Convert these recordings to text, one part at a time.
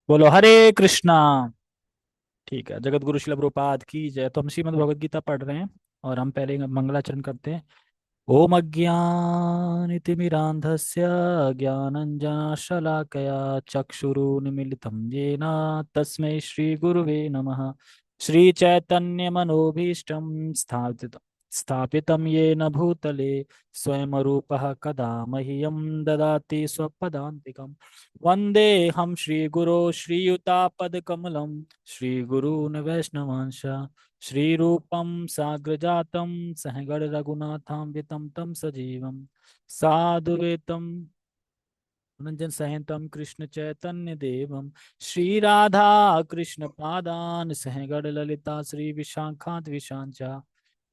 बोलो हरे कृष्णा। ठीक है, जगत गुरु शिल प्रभुपाद की जय। तो हम श्रीमद् भगवद गीता पढ़ रहे हैं और हम पहले मंगलाचरण करते हैं। ओम अज्ञानितिमिरान्धस्य ज्ञानञ्जनशलाकया चक्षुरुन्मीलितं येन तस्मै श्रीगुरुवे नमः। श्रीचैतन्यमनोभीष्टं स्थापितं येन भूतले स्वयं रूपः कदा मह्यं ददाति स्वपदान्तिकम्। वन्देऽहं श्रीगुरो श्रीयुतापदकमलं श्रीगुरून् वैष्णवांश श्रीरूपं साग्रजातं सहगण रघुनाथान्वितं तं सजीवं साधुवेतं रंजन सहितं कृष्ण चैतन्य देवं श्रीराधा कृष्ण पादान सहगण ललिता श्री विशाखात विशांचा।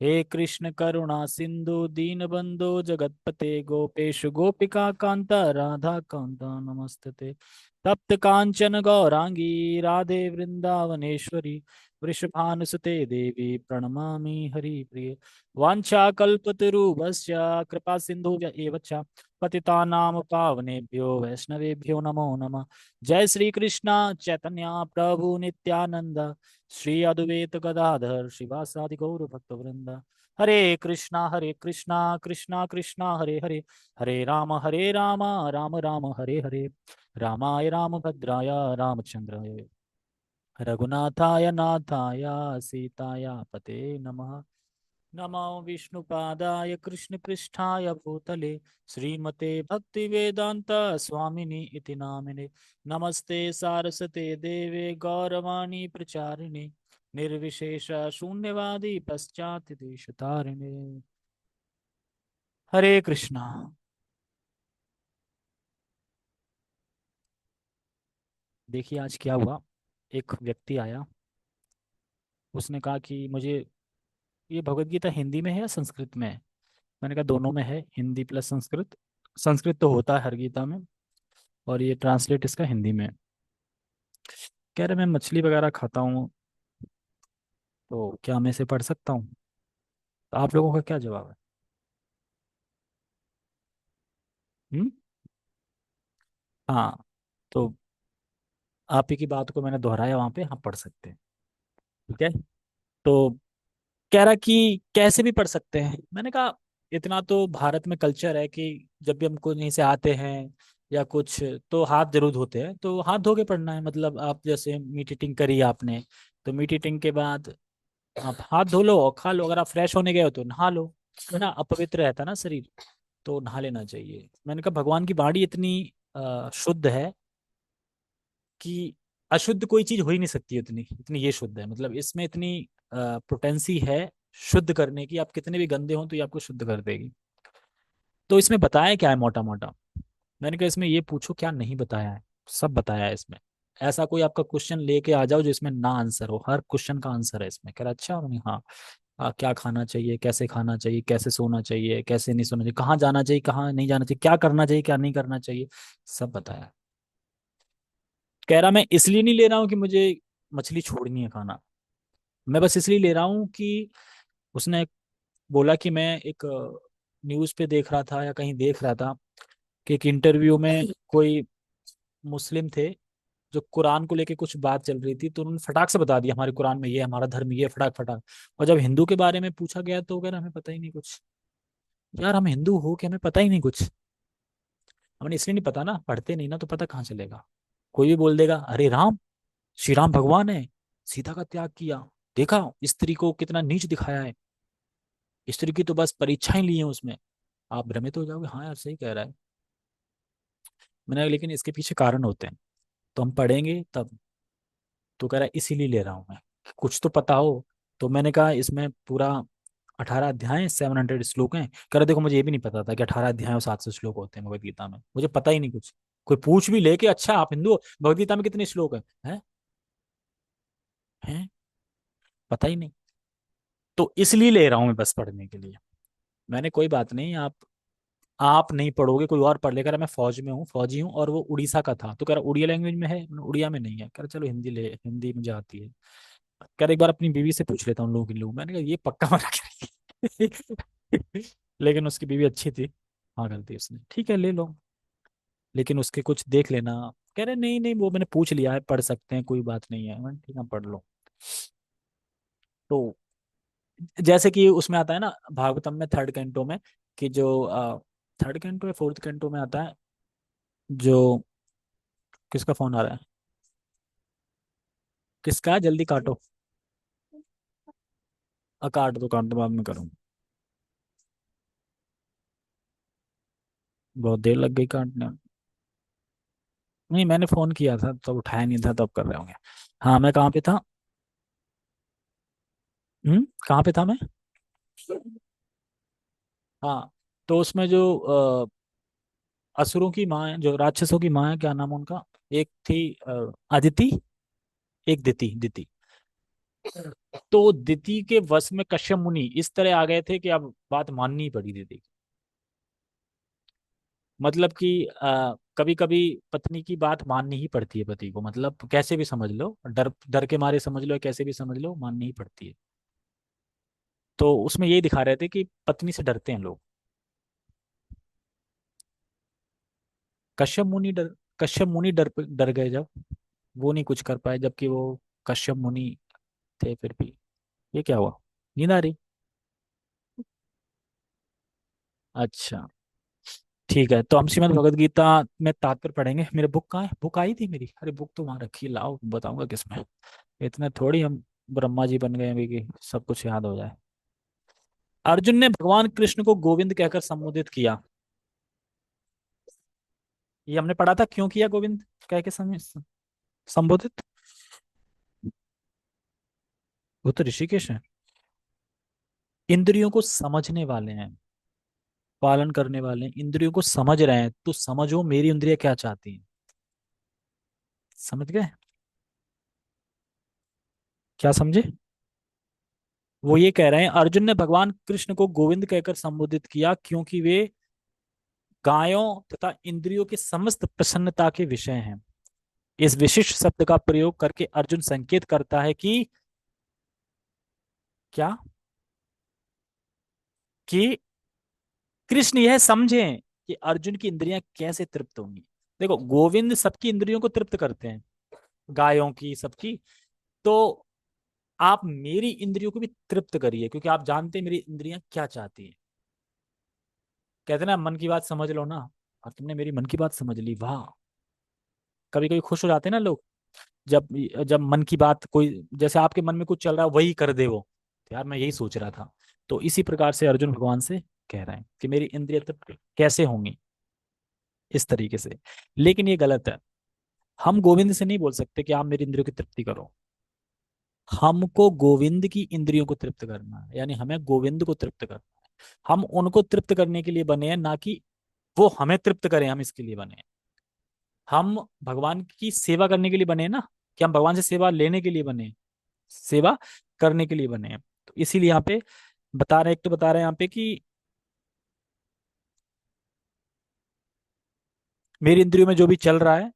हे कृष्ण करुणा सिंधु दीनबंधो जगतपते गोपेश गोपिका कांता राधा कांता नमस्तते। तप्त कांचन गौरांगी राधे वृंदावनेश्वरी वृषभानुसुते देवी प्रणमामि हरिप्रिये। वाञ्छाकल्पतरुभ्यश्च कृपा सिंधु एव च पतितानां पावनेभ्यो वैष्णवेभ्यो नमो नमः। जय श्री कृष्णा चैतन्य प्रभु नित्यानंद श्री अद्वैत गदाधर शिवासादि गौर भक्त वृंद। हरे कृष्णा कृष्णा कृष्णा हरे हरे हरे राम राम राम हरे हरे। रामाय रामभद्राय रामचंद्राय रघुनाथाय नाथाय सीताय पते नमः। नमो विष्णुपादाय कृष्णपृष्ठाय भूतले श्रीमते भक्तिवेदांत स्वामिनि इति नामिने। नमस्ते सारस्वते देवे गौरवाणी प्रचारिणे निर्विशेष शून्यवादी पश्चात देशतारिणे। हरे कृष्णा। देखिए आज क्या हुआ। एक व्यक्ति आया, उसने कहा कि मुझे ये भगवत गीता हिंदी में है या संस्कृत में है। मैंने कहा दोनों में है, हिंदी प्लस संस्कृत। संस्कृत तो होता है हर गीता में, और ये ट्रांसलेट इसका हिंदी में है। कह रहे मैं मछली वगैरह खाता हूँ, तो क्या मैं इसे पढ़ सकता हूँ। तो आप लोगों का क्या जवाब है? हम्म। हाँ, तो आप ही की बात को मैंने दोहराया वहां पे, हाँ पढ़ सकते हैं। ठीक है। तो कह रहा कि कैसे भी पढ़ सकते हैं। मैंने कहा इतना तो भारत में कल्चर है कि जब भी हम कहीं से आते हैं या कुछ, तो हाथ जरूर धोते हैं। तो हाथ धो के पढ़ना है। मतलब आप जैसे मीट ईटिंग करी आपने, तो मीट ईटिंग के बाद आप हाथ धो लो और खा लो। अगर आप फ्रेश होने गए हो तो नहा लो, है ना। अपवित्र रहता ना शरीर, तो नहा लेना चाहिए। मैंने कहा भगवान की बाणी इतनी शुद्ध है कि अशुद्ध कोई चीज हो ही नहीं सकती। इतनी इतनी ये शुद्ध है, मतलब इसमें इतनी पोटेंसी है शुद्ध करने की। आप कितने भी गंदे हो तो ये आपको शुद्ध कर देगी। तो इसमें बताया क्या है मोटा मोटा। मैंने कहा इसमें ये पूछो क्या नहीं बताया है। सब बताया है इसमें। ऐसा कोई आपका क्वेश्चन लेके आ जाओ जो इसमें ना आंसर हो, हर क्वेश्चन का आंसर है इसमें। कह रहा अच्छा। मैंने हाँ। क्या खाना चाहिए, कैसे खाना चाहिए, कैसे सोना चाहिए, कैसे नहीं सोना चाहिए, कहाँ जाना चाहिए, कहाँ नहीं जाना चाहिए, क्या करना चाहिए, क्या नहीं करना चाहिए, सब बताया। कह रहा मैं इसलिए नहीं ले रहा हूँ कि मुझे मछली छोड़नी है खाना। मैं बस इसलिए ले रहा हूँ कि उसने बोला कि मैं एक न्यूज़ पे देख रहा था या कहीं देख रहा था कि एक इंटरव्यू में कोई मुस्लिम थे, जो कुरान को लेके कुछ बात चल रही थी, तो उन्होंने फटाक से बता दिया हमारे कुरान में ये, हमारा धर्म ये, फटाक फटाक। और जब हिंदू के बारे में पूछा गया तो कह रहा हमें पता ही नहीं कुछ। यार हम हिंदू हो कि हमें पता ही नहीं कुछ। हमें इसलिए नहीं पता ना, पढ़ते नहीं ना, तो पता कहाँ चलेगा। कोई भी बोल देगा अरे राम, श्री राम भगवान है, सीता का त्याग किया, देखा स्त्री को कितना नीच दिखाया है, स्त्री की तो बस परीक्षाएं ली हैं उसमें। आप भ्रमित हो जाओगे, हाँ यार सही कह रहा है। मैंने कहा, लेकिन इसके पीछे कारण होते हैं, तो हम पढ़ेंगे तब। तो कह रहा है इसीलिए ले रहा हूं मैं, कि कुछ तो पता हो। तो मैंने कहा इसमें पूरा 18 अध्याय 700 श्लोक हैं। कह रहा देखो मुझे ये भी नहीं पता था कि 18 अध्याय और 700 श्लोक होते हैं भगवत गीता में, मुझे पता ही नहीं कुछ। कोई पूछ भी ले कि अच्छा आप हिंदू हो, भगवत गीता में कितने श्लोक हैं? पता ही नहीं। तो इसलिए ले रहा हूं मैं, बस पढ़ने के लिए। मैंने कोई बात नहीं, आप नहीं पढ़ोगे कोई और पढ़ लेकर। मैं फौज में हूँ, फौजी हूँ, और वो उड़ीसा का था। तो कह रहा उड़िया लैंग्वेज में है, मैंने, उड़िया में नहीं है। कह रहा चलो हिंदी ले, हिंदी मुझे आती है। कह रहा एक बार अपनी बीवी से पूछ लेता हूँ लोग लोग। मैंने कहा ये पक्का मना कर लेकिन उसकी बीवी अच्छी थी, हाँ गलती उसने, ठीक है ले लो। लेकिन उसके कुछ देख लेना। कह रहे नहीं नहीं, वो मैंने पूछ लिया है, पढ़ सकते हैं, कोई बात नहीं है। मैंने ठीक है, पढ़ लो। तो जैसे कि उसमें आता है ना भागवतम में थर्ड कैंटो में, कि जो थर्ड कैंटो या फोर्थ कैंटो में आता है, जो किसका फोन आ रहा है, किसका है? जल्दी काटो। काट दो, बाद में करूँ। बहुत देर लग गई काटने में। नहीं, मैंने फोन किया था तब उठाया नहीं था, तब कर रहे होंगे। हाँ, मैं कहाँ पे था? कहाँ पे था मैं? हाँ, तो उसमें जो असुरों की माँ है, जो राक्षसों की माँ है, क्या नाम है उनका? एक थी अदिति, एक दिति, दिति। तो दिति के वश में कश्यप मुनि इस तरह आ गए थे कि अब बात माननी ही पड़ी दिति की। मतलब कि कभी कभी पत्नी की बात माननी ही पड़ती है पति को, मतलब कैसे भी समझ लो, डर डर के मारे समझ लो, कैसे भी समझ लो, माननी ही पड़ती है। तो उसमें यही दिखा रहे थे कि पत्नी से डरते हैं लोग। कश्यप मुनि डर कश्यप मुनि डर गए जब, वो नहीं कुछ कर पाए, जबकि वो कश्यप मुनि थे फिर भी। ये क्या हुआ? नींद आ रही? अच्छा, ठीक है। तो हम श्रीमद् भगवद गीता में तात्पर्य पढ़ेंगे। मेरे बुक कहाँ है? बुक आई थी मेरी, अरे बुक तो वहां रखी है, लाओ बताऊंगा किसमें। इतने थोड़ी हम ब्रह्मा जी बन गए अभी कि सब कुछ याद हो जाए। अर्जुन ने भगवान कृष्ण को गोविंद कहकर संबोधित किया। ये हमने पढ़ा था, क्यों किया गोविंद कह के संबोधित? वो तो ऋषिकेश है। इंद्रियों को समझने वाले हैं, पालन करने वाले हैं, इंद्रियों को समझ रहे हैं, तो समझो मेरी इंद्रियां क्या चाहती हैं। समझ गए? क्या समझे? वो ये कह रहे हैं, अर्जुन ने भगवान कृष्ण को गोविंद कहकर संबोधित किया क्योंकि वे गायों तथा इंद्रियों की समस्त प्रसन्नता के विषय हैं। इस विशिष्ट शब्द का प्रयोग करके अर्जुन संकेत करता है कि क्या, कि कृष्ण यह समझें कि अर्जुन की इंद्रियां कैसे तृप्त होंगी। देखो, गोविंद सबकी इंद्रियों को तृप्त करते हैं, गायों की, सबकी। तो आप मेरी इंद्रियों को भी तृप्त करिए, क्योंकि आप जानते हैं मेरी इंद्रियां क्या चाहती है। कहते हैं ना, मन की बात समझ लो ना। और तुमने मेरी मन की बात समझ ली, वाह। कभी कभी खुश हो जाते हैं ना लोग, जब जब मन की बात कोई, जैसे आपके मन में कुछ चल रहा है वही कर दे वो, तो यार मैं यही सोच रहा था। तो इसी प्रकार से अर्जुन भगवान से कह रहे हैं कि मेरी इंद्रिय तृप्त कैसे होंगी, इस तरीके से। लेकिन ये गलत है। हम गोविंद से नहीं बोल सकते कि आप मेरी इंद्रियों की तृप्ति करो। हमको गोविंद की इंद्रियों को तृप्त करना है, यानी हमें गोविंद को तृप्त करना है। हम उनको तृप्त करने के लिए बने हैं, ना कि वो हमें तृप्त करें, हम इसके लिए बने हैं। हम भगवान की सेवा करने के लिए बने हैं ना, कि हम भगवान से सेवा लेने के लिए बने हैं, सेवा करने के लिए बने हैं। तो इसीलिए यहाँ पे बता रहे, एक तो बता रहे हैं यहाँ पे कि मेरी इंद्रियों में जो भी चल रहा है,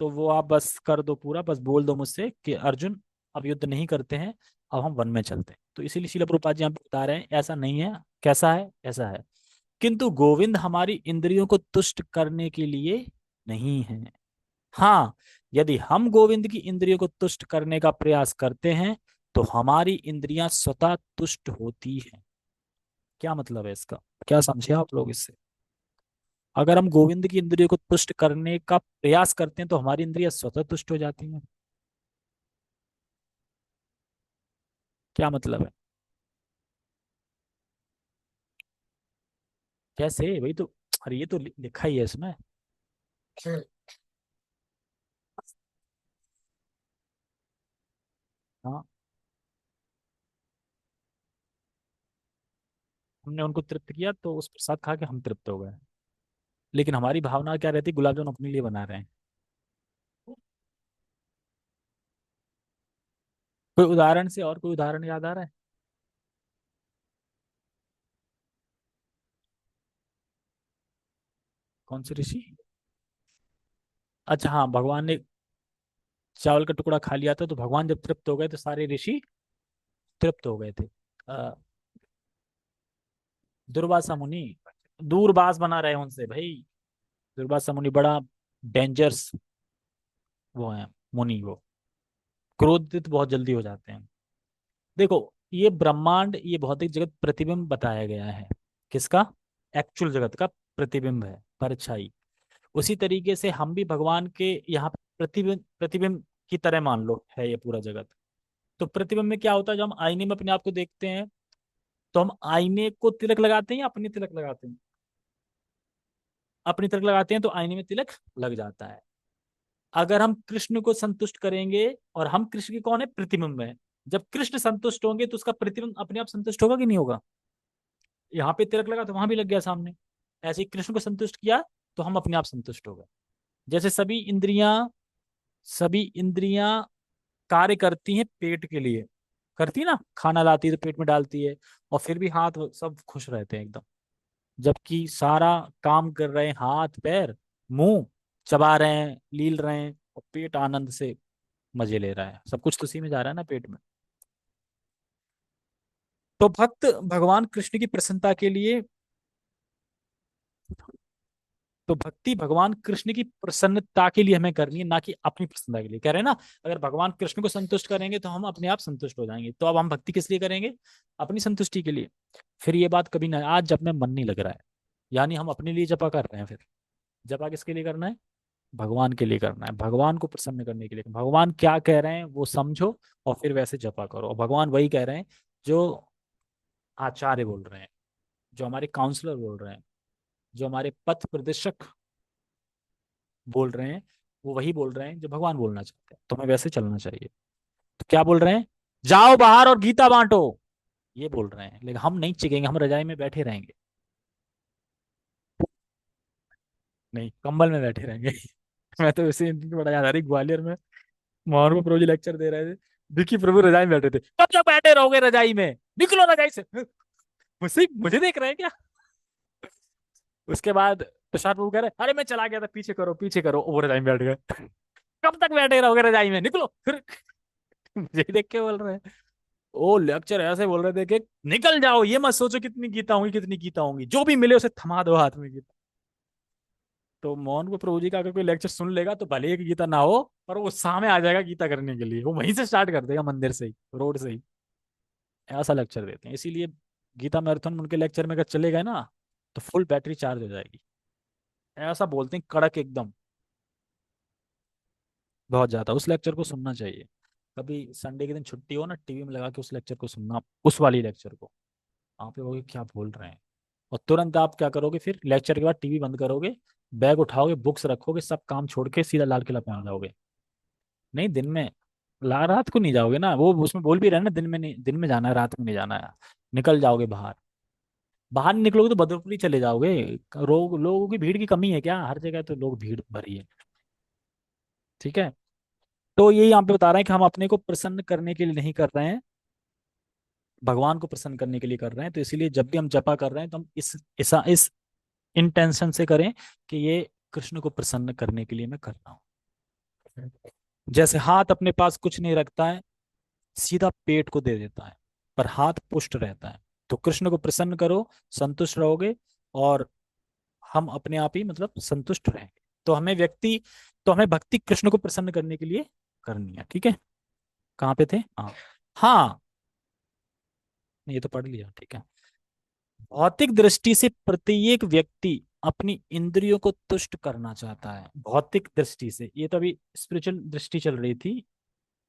तो वो आप बस कर दो पूरा, बस बोल दो मुझसे कि अर्जुन अब युद्ध नहीं करते हैं, अब हम वन में चलते हैं। तो इसीलिए शिला प्रभुपाद जी यहाँ पे बता रहे हैं, ऐसा नहीं है। कैसा है? ऐसा है, किंतु गोविंद हमारी इंद्रियों को तुष्ट करने के लिए नहीं है। हाँ, यदि हम गोविंद की इंद्रियों को तुष्ट करने का प्रयास करते हैं, तो हमारी इंद्रियां स्वतः तुष्ट होती हैं। क्या मतलब है इसका? क्या समझे आप लोग इससे? अगर हम गोविंद की इंद्रियों को तुष्ट करने का प्रयास करते हैं, तो हमारी इंद्रियां स्वतः तुष्ट हो जाती हैं। क्या मतलब है? कैसे वही तो, अरे ये तो लिखा ही है इसमें। हाँ, हमने उनको तृप्त किया तो उस प्रसाद खा के हम तृप्त हो गए। लेकिन हमारी भावना क्या रहती है? गुलाब जामुन अपने लिए बना रहे हैं। कोई उदाहरण से, और कोई उदाहरण याद आ रहा है? कौन से ऋषि? अच्छा हाँ, भगवान ने चावल का टुकड़ा खा लिया था, तो भगवान जब तृप्त हो गए तो सारे ऋषि तृप्त हो गए थे। अ, दुर्वासा मुनि दूरबास बना रहे हैं उनसे भाई। दुर्वासा मुनि बड़ा डेंजरस वो है मुनि, वो क्रोधित बहुत जल्दी हो जाते हैं। देखो, ये ब्रह्मांड, ये भौतिक जगत प्रतिबिंब बताया गया है। किसका? एक्चुअल जगत का प्रतिबिंब है, परछाई। उसी तरीके से हम भी भगवान के यहाँ पे प्रतिबिंब प्रतिबिंब की तरह मान लो है ये पूरा जगत। तो प्रतिबिंब में क्या होता है, जब हम आईने में अपने आप को देखते हैं, तो हम आईने को तिलक लगाते हैं या अपनी तिलक लगाते हैं? अपनी तिलक लगाते हैं, तो आईने में तिलक लग जाता है। अगर हम कृष्ण को संतुष्ट करेंगे, और हम कृष्ण के कौन है? प्रतिबिंब है। जब कृष्ण संतुष्ट होंगे तो उसका प्रतिबिंब अपने आप संतुष्ट होगा कि नहीं होगा? यहाँ पे तिलक लगा तो वहां भी लग गया सामने। ऐसे ही कृष्ण को संतुष्ट किया तो हम अपने आप संतुष्ट हो गए। जैसे सभी इंद्रियां कार्य करती हैं पेट के लिए, करती है ना, खाना लाती है तो पेट में डालती है, और फिर भी हाथ सब खुश रहते हैं एकदम। जबकि सारा काम कर रहे हैं हाथ पैर, मुंह चबा रहे हैं, लील रहे हैं, और पेट आनंद से मजे ले रहा है, सब कुछ तो उसी में जा रहा है ना, पेट में। तो भक्त भगवान कृष्ण की प्रसन्नता के लिए, तो भक्ति भगवान कृष्ण की प्रसन्नता के लिए हमें करनी है, ना कि अपनी प्रसन्नता के लिए। कह रहे हैं ना, अगर भगवान कृष्ण को संतुष्ट करेंगे तो हम अपने आप संतुष्ट हो जाएंगे। तो अब हम भक्ति किस लिए करेंगे? अपनी संतुष्टि के लिए। फिर ये बात कभी ना, आज जब में मन नहीं लग रहा है, यानी हम अपने लिए जपा कर रहे हैं। फिर जपा किसके लिए करना है? भगवान के लिए करना है, भगवान को प्रसन्न करने के लिए। भगवान क्या कह रहे हैं वो समझो, और फिर वैसे जपा करो। और भगवान वही कह रहे हैं जो आचार्य बोल रहे हैं, जो हमारे काउंसलर बोल रहे हैं, जो हमारे पथ प्रदर्शक बोल रहे हैं, वो वही बोल रहे हैं जो भगवान बोलना चाहते हैं। तो हमें वैसे चलना चाहिए। तो क्या बोल रहे हैं? जाओ बाहर और गीता बांटो, ये बोल रहे हैं। लेकिन हम नहीं चिकेंगे, हम रजाई में बैठे रहेंगे। नहीं, कंबल में बैठे रहेंगे। मैं तो वैसे इनकी बड़ा याद आ रही, ग्वालियर में मोहन प्रभु जी लेक्चर दे रहे थे, विकी प्रभु रजाई में बैठे थे। कब तक बैठे रहोगे रजाई में, निकलो रजाई से। मुझसे मुझे देख रहे हैं क्या? उसके बाद तुषार प्रभु कह रहे, अरे मैं चला गया था, पीछे करो पीछे करो, वो रजाई में बैठ गए। कब तक बैठे रहोगे रजाई में, निकलो फिर। मुझे देख के बोल रहे हैं। ओ लेक्चर ऐसे बोल रहे थे कि निकल जाओ, ये मत सोचो कितनी गीता होंगी कितनी गीता होंगी, जो भी मिले उसे थमा दो हाथ में गीता। तो मोहन को प्रभु जी का अगर कोई लेक्चर सुन लेगा तो भले ही कि गीता ना हो, पर वो सामने आ जाएगा गीता करने के लिए, वो वहीं से स्टार्ट कर देगा, मंदिर से ही, रोड से ही। ऐसा लेक्चर देते हैं। इसीलिए गीता मैराथन में उनके लेक्चर में अगर चले गए ना, तो फुल बैटरी चार्ज हो जाएगी। ऐसा बोलते हैं, कड़क एकदम, बहुत ज्यादा। उस लेक्चर को सुनना चाहिए। कभी संडे के दिन छुट्टी हो ना, टीवी में लगा के उस लेक्चर को सुनना, उस वाली लेक्चर को। आप लोग क्या बोल रहे हैं। और तुरंत आप क्या करोगे, फिर लेक्चर के बाद टीवी बंद करोगे, बैग उठाओगे, बुक्स रखोगे, सब काम छोड़ के सीधा लाल किला पहुंच जाओगे। नहीं, दिन में, ला रात को नहीं जाओगे ना, वो उसमें बोल भी रहे हैं ना, दिन में नहीं, दिन में जाना है, रात में नहीं जाना है। निकल जाओगे बाहर। बाहर नहीं निकलोगे तो बदरपुरी चले जाओगे। लोगों की भीड़ की कमी है क्या? हर जगह तो लोग भीड़ भरी है। ठीक है। तो यही यहाँ पे बता रहे हैं कि हम अपने को प्रसन्न करने के लिए नहीं कर रहे हैं, भगवान को प्रसन्न करने के लिए कर रहे हैं। तो इसीलिए जब भी हम जपा कर रहे हैं तो हम इस इंटेंशन से करें कि ये कृष्ण को प्रसन्न करने के लिए मैं कर रहा हूँ। जैसे हाथ अपने पास कुछ नहीं रखता है, सीधा पेट को दे देता है, पर हाथ पुष्ट रहता है। तो कृष्ण को प्रसन्न करो, संतुष्ट रहोगे, और हम अपने आप ही मतलब संतुष्ट रहेंगे। तो हमें भक्ति कृष्ण को प्रसन्न करने के लिए करनी है। ठीक है। कहाँ पे थे? हाँ। हाँ, ये तो पढ़ लिया, ठीक है। भौतिक दृष्टि से प्रत्येक व्यक्ति अपनी इंद्रियों को तुष्ट करना चाहता है। भौतिक दृष्टि से, ये तो अभी स्पिरिचुअल दृष्टि चल रही थी,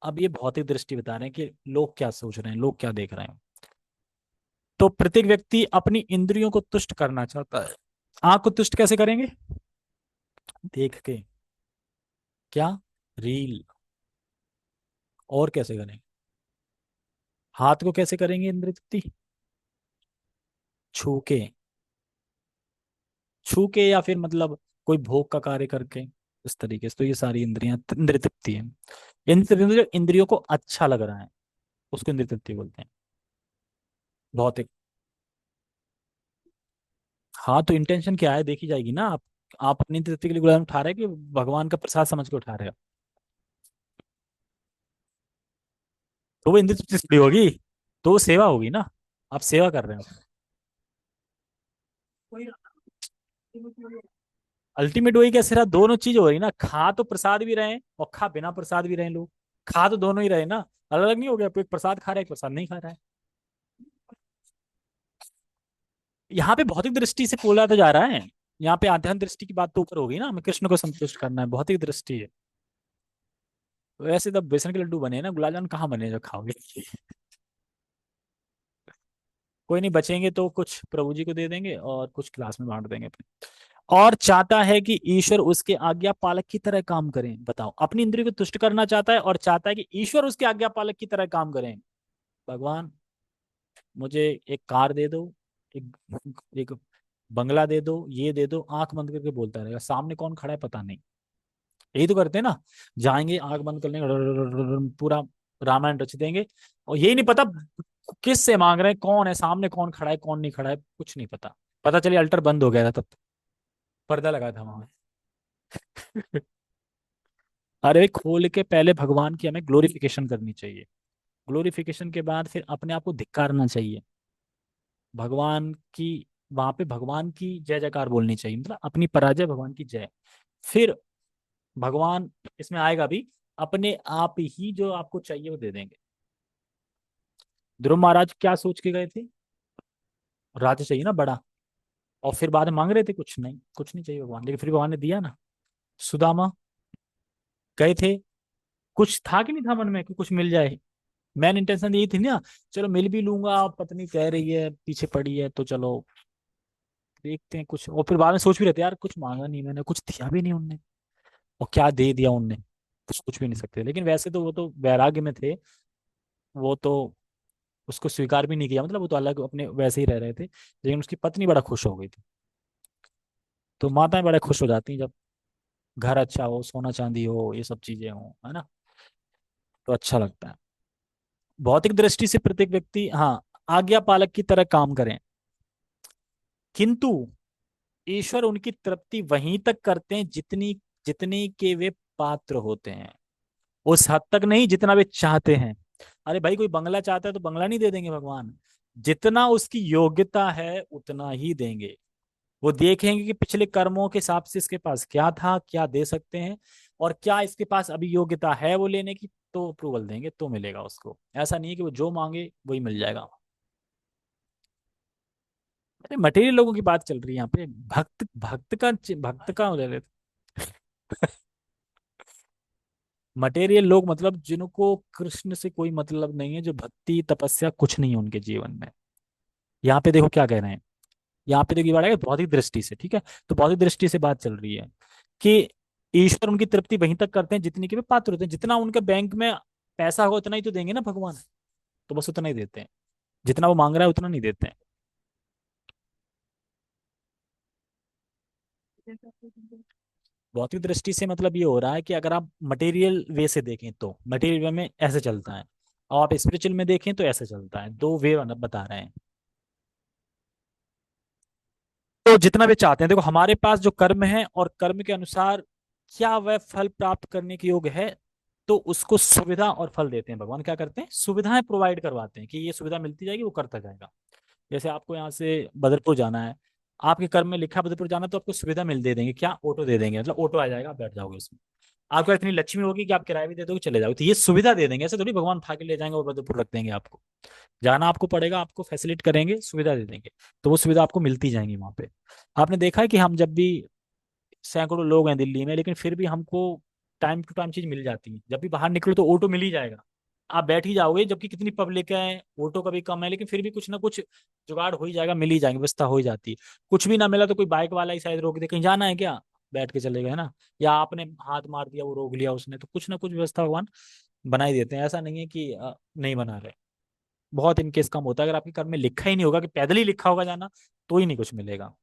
अब ये भौतिक दृष्टि बता रहे हैं कि लोग क्या सोच रहे हैं, लोग क्या देख रहे हैं। तो प्रत्येक व्यक्ति अपनी इंद्रियों को तुष्ट करना चाहता है। आंख को तुष्ट कैसे करेंगे? देख के। क्या? रील। और कैसे करेंगे? हाथ को कैसे करेंगे इंद्रिय तृप्ति? छू के। छू के, या फिर मतलब कोई भोग का कार्य करके, इस तरीके से। तो ये सारी इंद्रियां इंद्रिय तृप्ति है। इंद्रिय तृप्ति मतलब जो इंद्रियों को अच्छा लग रहा है, उसको इंद्रिय तृप्ति बोलते हैं। भौतिक। हाँ, तो इंटेंशन क्या है देखी जाएगी ना। आप अपनी इंद्रिय तृप्ति के लिए गुलाम उठा रहे हैं कि भगवान का प्रसाद समझ के उठा रहे हो? तो वो इंद्रिय तृप्ति थोड़ी होगी, तो वो सेवा होगी ना। आप सेवा कर रहे हो। अल्टीमेट वही कैसे रहा, दोनों चीज हो रही ना, खा तो प्रसाद भी रहे हैं और खा बिना प्रसाद भी रहे हैं लोग। खा तो दोनों ही रहे ना, अलग अलग नहीं हो गया, कोई प्रसाद खा रहा है एक प्रसाद नहीं खा रहा है। यहाँ पे भौतिक दृष्टि से बोला तो जा रहा है, यहाँ पे आध्यात्मिक दृष्टि की बात तो ऊपर होगी ना, हमें कृष्ण को संतुष्ट करना है, भौतिक दृष्टि है। वैसे तो बेसन के लड्डू बने हैं ना, गुलाब जामुन कहाँ बने जो खाओगे। कोई नहीं, बचेंगे तो कुछ प्रभु जी को दे देंगे और कुछ क्लास में बांट देंगे अपने। और चाहता है कि ईश्वर उसके आज्ञा पालक की तरह काम करें, बताओ, अपनी इंद्रिय को तुष्ट करना चाहता है और चाहता है कि ईश्वर उसके आज्ञा पालक की तरह काम करें। भगवान, मुझे एक कार दे दो, एक एक बंगला दे दो, ये दे दो, आंख बंद करके बोलता रहेगा, सामने कौन खड़ा है पता नहीं। यही तो करते हैं ना, जाएंगे आंख बंद कर लेंगे, पूरा रामायण रच देंगे, और यही नहीं पता किस से मांग रहे हैं, कौन है सामने, कौन खड़ा है कौन नहीं खड़ा है, कुछ नहीं पता। पता चलिए अल्टर बंद हो गया था तब, पर्दा लगा था वहां। अरे खोल के पहले भगवान की हमें ग्लोरिफिकेशन करनी चाहिए, ग्लोरिफिकेशन के बाद फिर अपने आप को धिक्कारना चाहिए, भगवान की, वहां पे भगवान की जय जयकार बोलनी चाहिए, मतलब अपनी पराजय भगवान की जय। फिर भगवान इसमें आएगा भी, अपने आप ही जो आपको चाहिए वो दे देंगे। ध्रुव महाराज क्या सोच के गए थे, राज्य चाहिए ना बड़ा, और फिर बाद में मांग रहे थे कुछ नहीं, कुछ नहीं चाहिए भगवान, लेकिन फिर भगवान ने दिया ना। सुदामा गए थे, कुछ था कि नहीं था मन में कि कुछ मिल जाए, मैन इंटेंशन यही थी ना, चलो मिल भी लूंगा, पत्नी कह रही है पीछे पड़ी है तो चलो देखते हैं कुछ, और फिर बाद में सोच भी रहते यार कुछ मांगा नहीं मैंने, कुछ दिया भी नहीं उनने, और क्या दे दिया उनने, कुछ भी नहीं सकते, लेकिन वैसे तो वो तो वैराग्य में थे, वो तो उसको स्वीकार भी नहीं किया, मतलब वो तो अलग अपने वैसे ही रह रहे थे, लेकिन उसकी पत्नी बड़ा खुश हो गई थी। तो माताएं बड़ा खुश हो जाती हैं जब घर अच्छा हो, सोना चांदी हो, ये सब चीजें हो, है ना, तो अच्छा लगता है। भौतिक दृष्टि से प्रत्येक व्यक्ति, हाँ, आज्ञा पालक की तरह काम करें, किंतु ईश्वर उनकी तृप्ति वहीं तक करते हैं जितनी जितनी के वे पात्र होते हैं, उस हद तक नहीं जितना वे चाहते हैं। अरे भाई कोई बंगला चाहता है तो बंगला नहीं दे देंगे भगवान, जितना उसकी योग्यता है उतना ही देंगे। वो देखेंगे कि पिछले कर्मों के हिसाब से इसके पास क्या था, क्या दे सकते हैं, और क्या इसके पास अभी योग्यता है वो लेने की, तो अप्रूवल देंगे तो मिलेगा उसको। ऐसा नहीं है कि वो जो मांगे वही मिल जाएगा। अरे मटेरियल लोगों की बात चल रही है यहाँ पे, भक्त भक्त का हो रहे थे। मटेरियल लोग मतलब जिनको कृष्ण से कोई मतलब नहीं है, जो भक्ति तपस्या कुछ नहीं है उनके जीवन में। यहाँ पे देखो क्या कह रहे हैं, यहाँ पे देखिए बात है भौतिक दृष्टि से, ठीक है, तो भौतिक दृष्टि से बात चल रही है कि ईश्वर उनकी तृप्ति वहीं तक करते हैं जितनी के वे पात्र होते हैं, जितना उनके बैंक में पैसा होगा उतना ही तो देंगे ना भगवान, तो बस उतना ही देते हैं, जितना वो मांग रहा है उतना नहीं देते हैं। भौतिक दृष्टि से मतलब ये हो रहा है कि अगर आप मटेरियल वे से देखें तो मटेरियल वे में ऐसे चलता है, और आप स्पिरिचुअल में देखें तो ऐसे चलता है, दो वे बता रहे हैं। तो जितना भी चाहते हैं, देखो हमारे पास जो कर्म है और कर्म के अनुसार क्या वह फल प्राप्त करने के योग्य है, तो उसको सुविधा और फल देते हैं भगवान, क्या करते हैं सुविधाएं प्रोवाइड करवाते हैं कि ये सुविधा मिलती जाएगी, वो करता जाएगा। जैसे आपको यहाँ से बदरपुर जाना है, आपके कर्म में लिखा है बदरपुर जाना, तो आपको सुविधा मिल दे देंगे, क्या ऑटो दे देंगे, मतलब ऑटो आ जाएगा आप बैठ जाओगे उसमें। आपको इतनी लक्ष्मी होगी कि आप किराया भी दे दोगे चले जाओगे, तो ये सुविधा दे देंगे, ऐसे थोड़ी भगवान उठा के ले जाएंगे और बदरपुर रख देंगे आपको। जाना आपको पड़ेगा, आपको फैसिलिट करेंगे, सुविधा दे देंगे, तो वो सुविधा आपको मिलती जाएंगी वहां पे। आपने देखा है कि हम जब भी, सैकड़ों लोग हैं दिल्ली में, लेकिन फिर भी हमको टाइम टू टाइम चीज मिल जाती है, जब भी बाहर निकलो तो ऑटो मिल ही जाएगा, आप बैठ ही जाओगे, जबकि कितनी पब्लिक है, ऑटो का भी कम है, लेकिन फिर भी कुछ ना कुछ जुगाड़ हो ही जाएगा, मिल ही जाएगी, व्यवस्था हो ही जाती है। कुछ भी ना मिला तो कोई बाइक वाला ही शायद रोक दे, कहीं जाना है क्या, बैठ के चले गए ना, या आपने हाथ मार दिया वो रोक लिया उसने, तो कुछ ना कुछ व्यवस्था भगवान बना ही देते हैं, ऐसा नहीं है कि नहीं बना रहे। बहुत इनकेस कम होता है, अगर आपके कर्म में लिखा ही नहीं होगा कि पैदल ही लिखा होगा जाना, तो ही नहीं कुछ मिलेगा,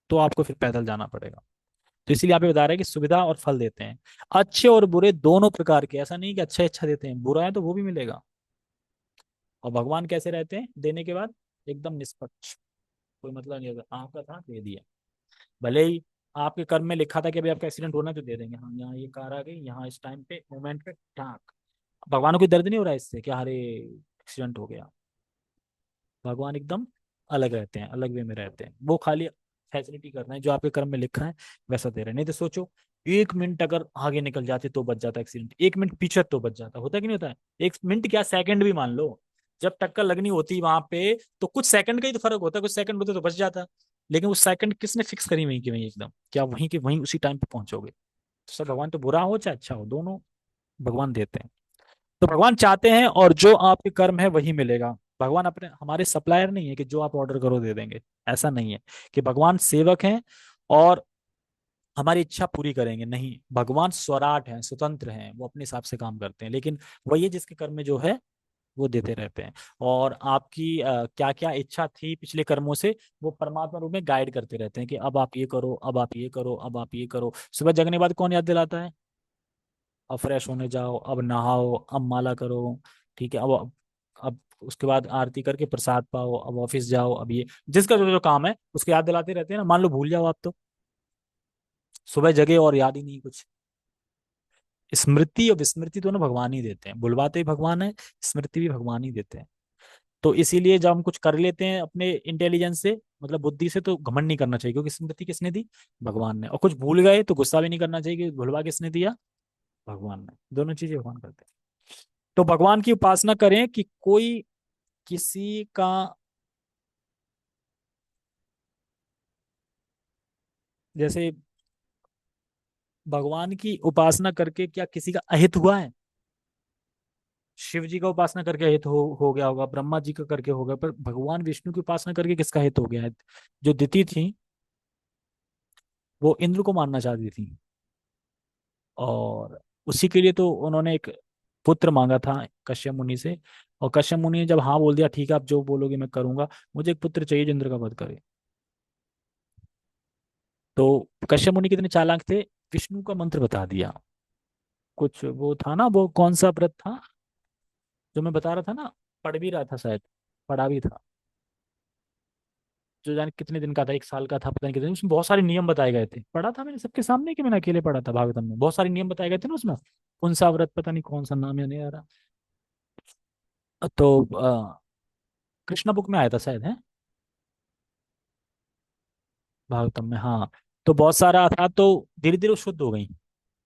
तो आपको फिर पैदल जाना पड़ेगा। तो इसीलिए आप ये बता रहे हैं कि सुविधा और फल देते हैं, अच्छे और बुरे दोनों प्रकार के, ऐसा नहीं कि अच्छा अच्छा देते हैं, बुरा है तो वो भी मिलेगा। और भगवान कैसे रहते हैं देने के बाद, एकदम निष्पक्ष, कोई मतलब नहीं होगा, आपका था दे दिया, भले ही आपके कर्म में लिखा था कि अभी आपका एक्सीडेंट होना है, तो दे देंगे, हाँ यहाँ ये कार आ गई, यहाँ इस टाइम पे मोमेंट पे टाक। भगवान को कोई दर्द नहीं हो रहा है इससे कि अरे एक्सीडेंट हो गया, भगवान एकदम अलग रहते हैं, अलग वे में रहते हैं, वो खाली फैसिलिटी कर रहे हैं, जो आपके कर्म में लिखा है वैसा दे रहे हैं। नहीं तो सोचो, 1 मिनट अगर आगे निकल जाते तो बच जाता एक्सीडेंट, 1 मिनट पीछे तो बच जाता, होता कि नहीं होता है? 1 मिनट क्या, सेकंड भी मान लो, जब टक्कर लगनी होती वहां पे तो कुछ सेकंड का ही तो फर्क होता है, कुछ सेकंड होते तो बच जाता। लेकिन उस सेकंड किसने फिक्स करी, वहीं की वहीं एकदम, क्या वहीं के वहीं उसी टाइम पे पहुंचोगे? तो सब भगवान, तो बुरा हो चाहे अच्छा हो, दोनों भगवान देते हैं। तो भगवान चाहते हैं और जो आपके कर्म है वही मिलेगा। भगवान अपने हमारे सप्लायर नहीं है कि जो आप ऑर्डर करो दे देंगे, ऐसा नहीं है। कि भगवान सेवक हैं और हमारी इच्छा पूरी करेंगे, नहीं, भगवान स्वराट हैं, स्वतंत्र हैं, वो अपने हिसाब से काम करते हैं। लेकिन वही है जिसके कर्म में जो है वो देते रहते हैं। और आपकी क्या क्या इच्छा थी पिछले कर्मों से, वो परमात्मा रूप में गाइड करते रहते हैं कि अब आप ये करो, अब आप ये करो, अब आप ये करो। सुबह जगने के बाद कौन याद दिलाता है? अब फ्रेश होने जाओ, अब नहाओ, अब माला करो, ठीक है, अब उसके बाद आरती करके प्रसाद पाओ, अब ऑफिस जाओ, अब ये जिसका जो जो काम है उसको याद दिलाते रहते हैं ना। मान लो भूल जाओ आप तो, सुबह जगे और याद ही नहीं कुछ। स्मृति और विस्मृति दोनों भगवान ही देते हैं, बुलवाते भी भगवान है, स्मृति भी भगवान ही देते हैं। तो इसीलिए जब हम कुछ कर लेते हैं अपने इंटेलिजेंस से, मतलब बुद्धि से, तो घमंड नहीं करना चाहिए, क्योंकि स्मृति किसने दी? भगवान ने। और कुछ भूल गए तो गुस्सा भी नहीं करना चाहिए, क्योंकि भुलवा किसने दिया? भगवान ने। दोनों चीजें भगवान करते हैं। तो भगवान की उपासना करें कि कोई किसी का, जैसे भगवान की उपासना करके क्या किसी का अहित हुआ है? शिव जी का उपासना करके हित हो गया होगा, ब्रह्मा जी का करके होगा, पर भगवान विष्णु की उपासना करके किसका हित हो गया है? जो दिति थी वो इंद्र को मारना चाहती थी, और उसी के लिए तो उन्होंने एक पुत्र मांगा था कश्यप मुनि से। और कश्यप मुनि ने जब हाँ बोल दिया, ठीक है आप जो बोलोगे मैं करूंगा, मुझे एक पुत्र चाहिए जो इंद्र का वध करे। तो कश्यप मुनि कितने चालाक थे, विष्णु का मंत्र बता दिया। कुछ वो था ना, वो कौन सा व्रत था जो मैं बता रहा था ना, पढ़ भी रहा था शायद, पढ़ा भी था, जो जाने कितने दिन का था, 1 साल का था, पता नहीं कितने, उसमें बहुत सारे नियम बताए गए थे। पढ़ा था मैंने सबके सामने कि मैंने अकेले पढ़ा था? भागवतम में बहुत सारे नियम बताए गए थे ना उसमें। कौन सा व्रत, पता नहीं कौन सा नाम याद नहीं आ रहा। तो कृष्णा बुक में आया था शायद, है भागवतम में, हाँ। तो बहुत सारा था, तो धीरे धीरे वो शुद्ध हो गई।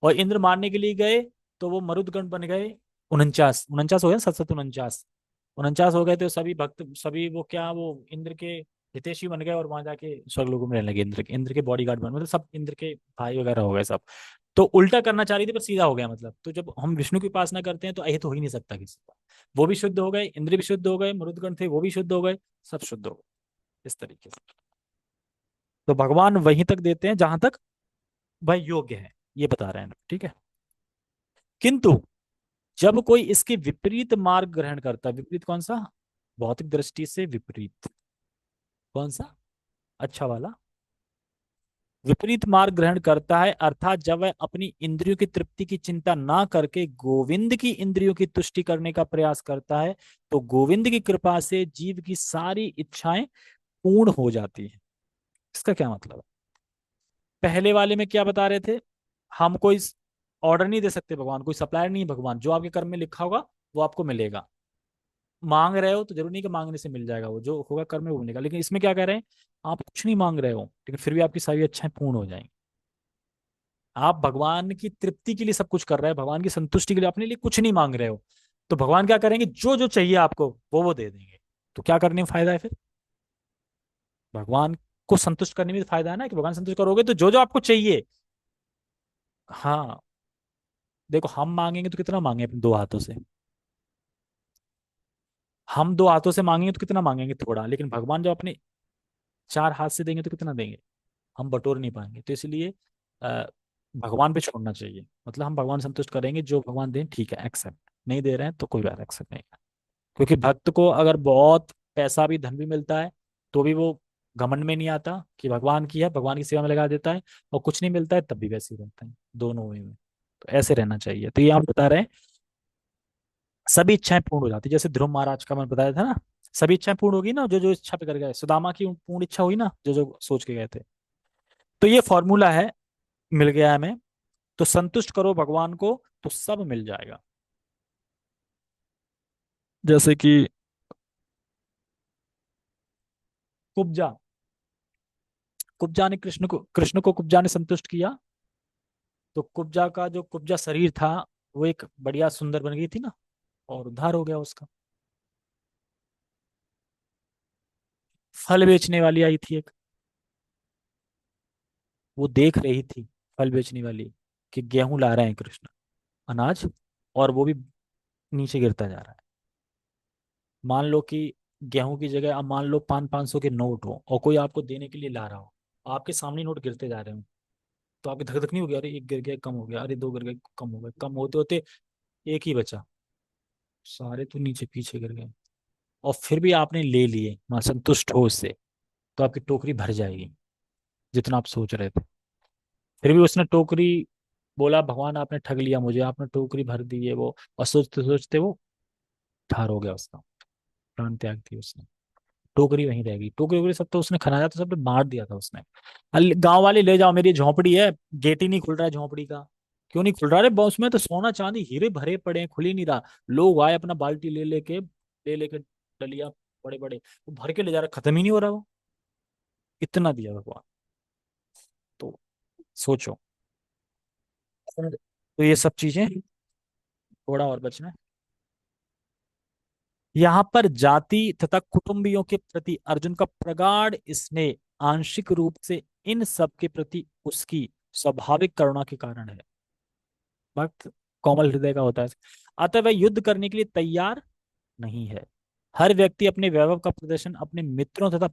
और इंद्र मारने के लिए गए तो वो मरुदगण बन गए। 49 49 हो गए, 7 7 49, 49 हो गए। तो सभी भक्त, सभी वो क्या, वो इंद्र के हितैषी बन गए, और वहां जाके स्वर्ग लोगों में रहने लगे। इंद्र के बॉडीगार्ड बन, मतलब सब इंद्र के भाई वगैरह हो गए सब। तो उल्टा करना चाह रही थी पर सीधा हो गया। मतलब तो जब हम विष्णु की उपासना करते हैं तो अहित हो ही नहीं सकता किसी का। वो भी शुद्ध हो गए, इंद्र भी शुद्ध हो गए, मरुदगण थे वो भी शुद्ध हो गए, सब शुद्ध हो गए इस तरीके से। तो भगवान वहीं तक देते हैं जहां तक वह योग्य है, ये बता रहे हैं, ठीक है। किंतु जब कोई इसके विपरीत मार्ग ग्रहण करता है, विपरीत कौन सा? भौतिक दृष्टि से विपरीत, कौन सा? अच्छा वाला। विपरीत मार्ग ग्रहण करता है, अर्थात जब वह अपनी इंद्रियों की तृप्ति की चिंता ना करके गोविंद की इंद्रियों की तुष्टि करने का प्रयास करता है, तो गोविंद की कृपा से जीव की सारी इच्छाएं पूर्ण हो जाती है। इसका क्या मतलब है? पहले वाले में क्या बता रहे थे? हम कोई ऑर्डर नहीं दे सकते भगवान, कोई सप्लायर नहीं है भगवान, जो आपके कर्म में लिखा होगा वो आपको मिलेगा। मांग रहे हो तो जरूरी नहीं कि मांगने से मिल जाएगा, वो जो होगा कर्म में वो मिलेगा। लेकिन इसमें क्या कह रहे हैं? आप कुछ नहीं मांग रहे हो, लेकिन फिर भी आपकी सारी इच्छाएं पूर्ण हो जाएंगी। आप भगवान की तृप्ति के लिए सब कुछ कर रहे हैं, भगवान की संतुष्टि के लिए अपने लिए कुछ नहीं मांग रहे हो, तो भगवान क्या करेंगे? जो जो चाहिए आपको वो दे देंगे। तो क्या करने में फायदा है फिर? भगवान को संतुष्ट करने में तो फायदा है ना, कि भगवान संतुष्ट करोगे तो जो जो आपको चाहिए। हाँ, देखो हम मांगेंगे तो कितना मांगे अपने 2 हाथों से? हम 2 हाथों से मांगेंगे तो कितना मांगेंगे? थोड़ा। लेकिन भगवान जब अपने 4 हाथ से देंगे तो कितना देंगे? हम बटोर नहीं पाएंगे। तो इसलिए अ, भगवान पे छोड़ना चाहिए। मतलब हम भगवान संतुष्ट करेंगे, जो भगवान दें ठीक है, एक्सेप्ट। नहीं दे रहे हैं तो कोई बात, एक्सेप्ट नहीं। क्योंकि भक्त को अगर बहुत पैसा भी, धन भी मिलता है, तो भी वो घमंड में नहीं आता कि भगवान की है, भगवान की सेवा में लगा देता है। और कुछ नहीं मिलता है तब भी वैसे ही रहता है, दोनों वे में। तो ऐसे रहना चाहिए। तो ये आप बता रहे हैं सभी इच्छाएं पूर्ण हो जाती, जैसे ध्रुव महाराज का मैंने बताया था ना, सभी इच्छाएं पूर्ण होगी ना, जो जो इच्छा पे कर गए। सुदामा की पूर्ण इच्छा हुई ना, जो जो सोच के गए थे। तो ये फॉर्मूला है, मिल गया हमें। तो संतुष्ट करो भगवान को तो सब मिल जाएगा। जैसे कि कुब्जा, कृष्ण को कुब्जा ने संतुष्ट किया, तो कुब्जा का जो कुब्जा शरीर था वो एक बढ़िया सुंदर बन गई थी ना, और उद्धार हो गया उसका। फल बेचने वाली आई थी एक, वो देख रही थी, फल बेचने वाली, कि गेहूं ला रहे हैं कृष्ण, अनाज, और वो भी नीचे गिरता जा रहा है। मान लो कि गेहूं की जगह अब मान लो 500 के नोट हो और कोई आपको देने के लिए ला रहा हो, आपके सामने नोट गिरते जा रहे हो, तो आपकी धक धक नहीं होगी, अरे एक गिर गया कम हो गया, अरे दो गिर गए कम हो गए, कम होते होते एक ही बचा, सारे तो नीचे पीछे गिर गए, और फिर भी आपने ले लिए, मैं संतुष्ट हो उससे, तो आपकी टोकरी भर जाएगी जितना आप सोच रहे थे। फिर भी उसने टोकरी, बोला भगवान आपने ठग लिया मुझे, आपने टोकरी भर दी है वो, और सोचते सोचते वो ठार हो गया, उसका प्राण त्याग दिया उसने। टोकरी वहीं रह गई, टोकरी वोकरी सब तो उसने खनाया, तो सब तो मार दिया था उसने। गांव वाले ले जाओ, मेरी झोपड़ी है, गेट ही नहीं खुल रहा है झोपड़ी का। क्यों नहीं खुल रहा? अरे उसमें तो सोना चांदी हीरे भरे पड़े हैं, खुल ही नहीं रहा। लोग आए अपना बाल्टी ले लेके डलिया, बड़े बड़े वो भर के ले जा रहा, खत्म ही नहीं हो रहा वो, इतना दिया भगवान। तो सोचो, तो ये सब चीजें, थोड़ा और बचना है। यहाँ पर जाति तथा कुटुंबियों के प्रति अर्जुन का प्रगाढ़ स्नेह आंशिक रूप से इन सब के प्रति उसकी स्वाभाविक करुणा के कारण है। भक्त कोमल हृदय का होता है, अतः वह युद्ध करने के लिए तैयार नहीं है। हर व्यक्ति अपने वैभव का प्रदर्शन अपने मित्रों तथा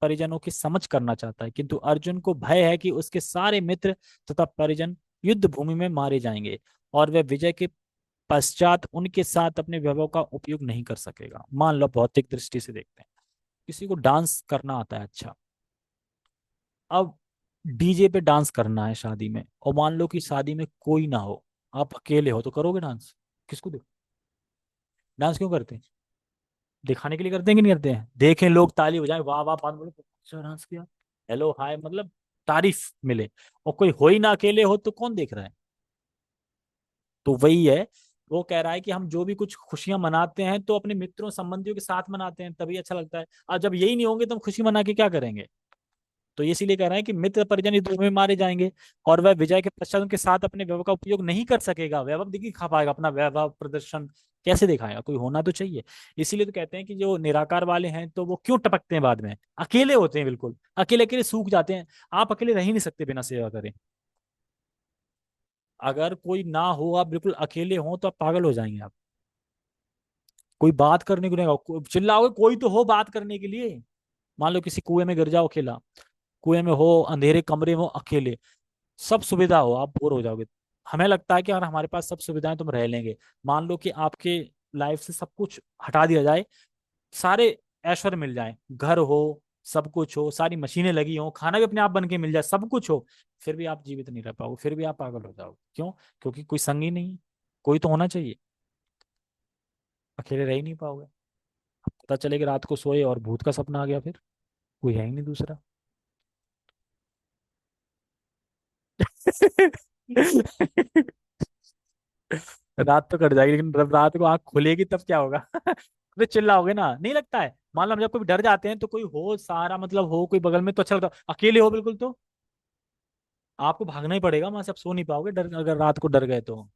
परिजनों की समझ करना चाहता है, किंतु अर्जुन को भय है कि उसके सारे मित्र तथा परिजन युद्ध भूमि में मारे जाएंगे, और वह विजय के पश्चात उनके साथ अपने वैभव का उपयोग नहीं कर सकेगा। मान लो भौतिक दृष्टि से देखते हैं, किसी को डांस करना आता है अच्छा, अब डीजे पे डांस करना है शादी में, और मान लो कि शादी में कोई ना हो, आप अकेले हो, तो करोगे डांस? किसको देखो, डांस क्यों करते हैं? दिखाने के लिए करते हैं कि नहीं करते हैं? देखें लोग, ताली बजाएं, वाह वाह, बात बोले अच्छा डांस किया, हेलो हाय, मतलब तारीफ मिले। और कोई हो ही ना, अकेले हो तो कौन देख रहा है? तो वही है, वो कह रहा है कि हम जो भी कुछ खुशियां मनाते हैं तो अपने मित्रों संबंधियों के साथ मनाते हैं, तभी अच्छा लगता है। और जब यही नहीं होंगे तो हम खुशी मना के क्या करेंगे? तो ये इसीलिए कह रहे हैं कि मित्र परिजन युद्ध में मारे जाएंगे, और वह विजय के पश्चात उनके साथ अपने वैभव का उपयोग नहीं कर सकेगा। वैभव दिखी खा पाएगा, अपना वैभव प्रदर्शन कैसे दिखाएगा? कोई होना तो चाहिए। इसीलिए तो कहते हैं कि जो निराकार वाले हैं तो वो क्यों टपकते हैं बाद में? अकेले होते हैं, बिल्कुल अकेले अकेले सूख जाते हैं। आप अकेले रह ही नहीं सकते बिना सेवा करे। अगर कोई ना हो, आप बिल्कुल अकेले हो, तो आप पागल हो जाएंगे आप। कोई बात करने को नहीं होगा, चिल्लाओगे कोई तो हो बात करने के लिए। मान लो किसी कुएं में गिर जाओ अकेला, कुएं में हो, अंधेरे कमरे में हो, अकेले, सब सुविधा हो, आप बोर हो जाओगे। हमें लगता है कि अगर हमारे पास सब सुविधाएं, तुम रह लेंगे। मान लो कि आपके लाइफ से सब कुछ हटा दिया जाए, सारे ऐश्वर्य मिल जाए, घर हो, सब कुछ हो, सारी मशीनें लगी हो, खाना भी अपने आप बन के मिल जाए, सब कुछ हो, फिर भी आप जीवित नहीं रह पाओगे, फिर भी आप पागल हो जाओगे। क्यों? क्योंकि कोई संगी नहीं है, कोई तो होना चाहिए। अकेले रह ही नहीं पाओगे। पता चले कि रात को सोए और भूत का सपना आ गया, फिर कोई है ही नहीं दूसरा। रात तो कट जाएगी, लेकिन जब रात को आंख खुलेगी तब क्या होगा? तो चिल्लाओगे ना, नहीं लगता है? मान लो हम जब कोई डर जाते हैं तो कोई हो सारा, मतलब हो कोई बगल में, तो अच्छा लगता है। अकेले हो बिल्कुल, तो आपको भागना ही पड़ेगा वहां से, आप सो नहीं पाओगे डर, अगर रात को डर गए तो।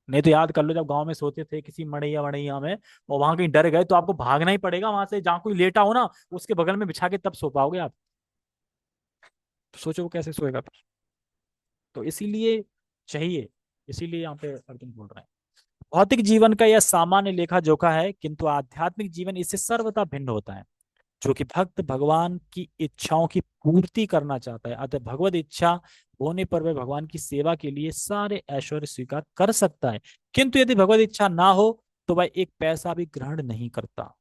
नहीं तो याद कर लो, जब गांव में सोते थे किसी मड़ैया वड़ैया में, और वहां कहीं डर गए, तो आपको भागना ही पड़ेगा वहां से, जहाँ कोई लेटा हो ना उसके बगल में बिछा के तब सो पाओगे आप। तो सोचो वो कैसे सोएगा फिर। तो इसीलिए चाहिए, इसीलिए यहाँ पे अर्जुन बोल रहे हैं, भौतिक जीवन का यह सामान्य लेखा जोखा है, किंतु आध्यात्मिक जीवन इससे सर्वथा भिन्न होता है। जो कि भक्त भगवान की इच्छाओं की पूर्ति करना चाहता है, अतः भगवत इच्छा होने पर वह भगवान की सेवा के लिए सारे ऐश्वर्य स्वीकार कर सकता है। किंतु यदि भगवत इच्छा ना हो तो वह एक पैसा भी ग्रहण नहीं करता।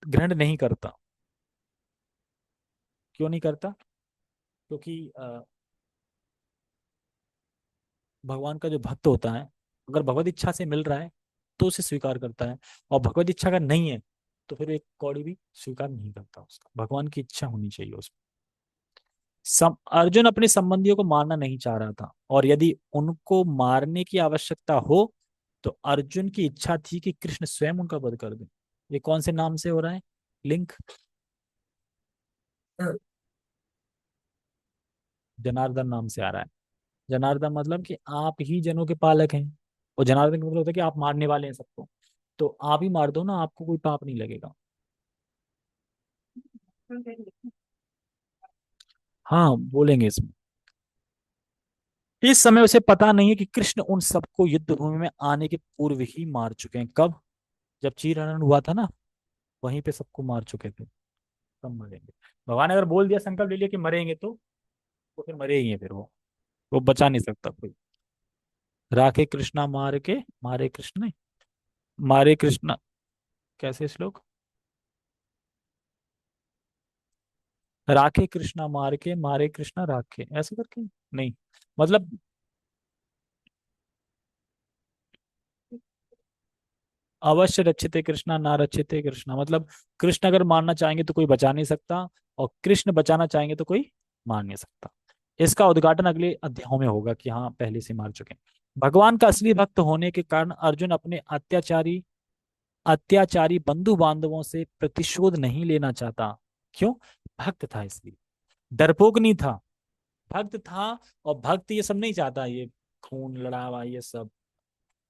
ग्रहण नहीं करता। क्यों नहीं करता? क्योंकि भगवान का जो भक्त होता है, अगर भगवत इच्छा से मिल रहा है तो उसे स्वीकार करता है, और भगवत इच्छा का नहीं है तो फिर एक कौड़ी भी स्वीकार नहीं करता उसका। भगवान की इच्छा होनी चाहिए उसमें। अर्जुन अपने संबंधियों को मारना नहीं चाह रहा था, और यदि उनको मारने की आवश्यकता हो तो अर्जुन की इच्छा थी कि कृष्ण स्वयं उनका वध कर दे। ये कौन से नाम से हो रहा है? लिंक। जनार्दन नाम से आ रहा है। जनार्दन मतलब कि आप ही जनों के पालक हैं। और जनार्दन का मतलब होता है कि आप मारने वाले हैं सबको। तो आप ही मार दो ना, आपको कोई पाप नहीं लगेगा। हाँ बोलेंगे इसमें। इस समय उसे पता नहीं है कि कृष्ण उन सबको युद्ध भूमि में आने के पूर्व ही मार चुके हैं। कब? जब चीरहरण हुआ था ना, वहीं पे सबको मार चुके थे। कब मरेंगे? भगवान ने अगर बोल दिया, संकल्प ले लिया कि मरेंगे, तो फिर मरे ही हैं फिर वो बचा नहीं सकता कोई। राखे कृष्णा मार के, मारे कृष्ण ने, मारे कृष्णा। कैसे श्लोक? राखे कृष्णा मार के, मारे कृष्णा राखे, ऐसे करके नहीं। मतलब अवश्य रक्षिते कृष्णा ना रक्षिते कृष्णा, मतलब कृष्ण अगर मारना चाहेंगे तो कोई बचा नहीं सकता, और कृष्ण बचाना चाहेंगे तो कोई मार नहीं सकता। इसका उद्घाटन अगले अध्यायों में होगा कि हाँ पहले से मार चुके हैं। भगवान का असली भक्त होने के कारण अर्जुन अपने अत्याचारी अत्याचारी बंधु बांधवों से प्रतिशोध नहीं लेना चाहता। क्यों? भक्त था इसलिए। डरपोक नहीं था, भक्त था। और भक्त ये सब नहीं चाहता, ये खून लड़ावा ये सब।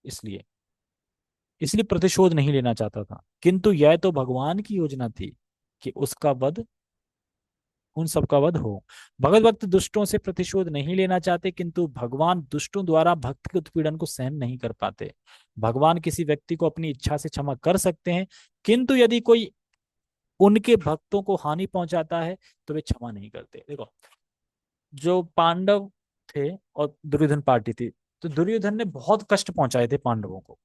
इसलिए इसलिए प्रतिशोध नहीं लेना चाहता था, किंतु यह तो भगवान की योजना थी कि उसका वध, उन सब का वध हो। भगत भक्त दुष्टों से प्रतिशोध नहीं लेना चाहते, किंतु भगवान दुष्टों द्वारा भक्त के उत्पीड़न को सहन नहीं कर पाते। भगवान किसी व्यक्ति को अपनी इच्छा से क्षमा कर सकते हैं, किंतु यदि कोई उनके भक्तों को हानि पहुंचाता है तो वे क्षमा नहीं करते। देखो, जो पांडव थे और दुर्योधन पार्टी थी, तो दुर्योधन ने बहुत कष्ट पहुंचाए थे पांडवों को।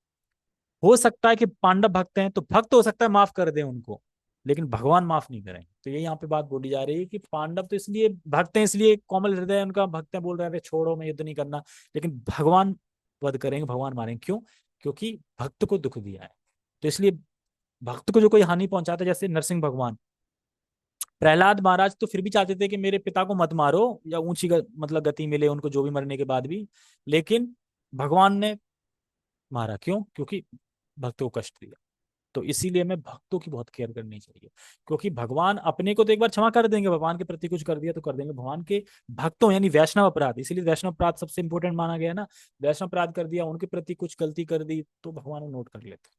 हो सकता है कि पांडव भक्त हैं तो भक्त हो सकता है माफ कर दे उनको, लेकिन भगवान माफ नहीं करेंगे। तो ये यहाँ पे बात बोली जा रही है कि पांडव तो इसलिए भक्त हैं, इसलिए कोमल हृदय है उनका, भक्त हैं, बोल रहे थे छोड़ो मैं युद्ध नहीं करना, लेकिन भगवान वध करेंगे, भगवान मारेंगे। क्यों? क्योंकि भक्त को दुख दिया है। तो इसलिए भक्त को जो कोई हानि पहुंचाता है, जैसे नरसिंह भगवान, प्रहलाद महाराज तो फिर भी चाहते थे कि मेरे पिता को मत मारो, या ऊंची मतलब गति मिले उनको जो भी मरने के बाद भी, लेकिन भगवान ने मारा। क्यों? क्योंकि भक्त को कष्ट दिया। तो इसीलिए हमें भक्तों की बहुत केयर करनी चाहिए, क्योंकि भगवान अपने को तो एक बार क्षमा कर देंगे, भगवान के प्रति कुछ कर दिया तो कर देंगे, भगवान के भक्तों यानी वैष्णव अपराध, इसीलिए वैष्णव अपराध सबसे इंपॉर्टेंट माना गया है ना। वैष्णव अपराध कर दिया, उनके प्रति कुछ गलती कर दी, तो भगवान वो नोट कर लेते।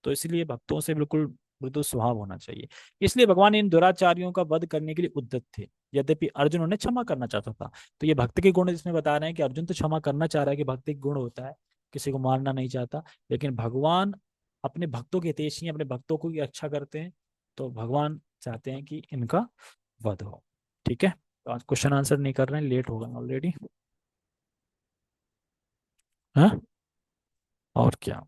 तो इसलिए भक्तों से बिल्कुल मृदु स्वभाव होना चाहिए। इसलिए भगवान इन दुराचारियों का वध करने के लिए उद्यत थे, यद्यपि अर्जुन उन्हें क्षमा करना चाहता था। तो ये भक्त के गुण इसमें बता रहे हैं कि अर्जुन तो क्षमा करना चाह रहा है, कि भक्त एक गुण होता है, किसी को मारना नहीं चाहता, लेकिन भगवान अपने भक्तों के हितैषी हैं, अपने भक्तों को अच्छा करते हैं। तो भगवान चाहते हैं कि इनका वध हो। ठीक है, तो आज क्वेश्चन आंसर नहीं कर रहे हैं, लेट हो गए ऑलरेडी। हाँ, और क्या।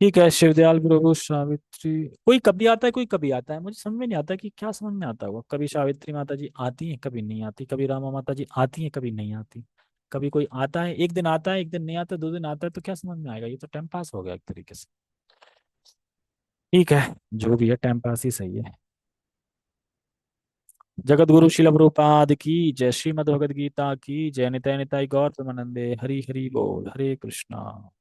ठीक है, शिवदयाल प्रभु सावित्री। कोई कभी आता है, कोई कभी आता है, मुझे समझ में नहीं आता कि क्या समझ में आता होगा। कभी सावित्री माता जी आती हैं, कभी नहीं आती, कभी रामा माता जी आती हैं, कभी नहीं आती। कभी कोई आता है, एक दिन आता है, एक दिन नहीं आता, 2 दिन आता है, तो क्या समझ में आएगा? ये तो टाइम पास हो गया एक तरीके से। ठीक है, जो भी है टाइम पास ही सही है। जगत गुरु शिल प्रभुपाद की जय, श्रीमद् भगवद गीता की जय, निताय निताय गौर प्रेमानंदे, हरि हरि बोल, हरे कृष्णा।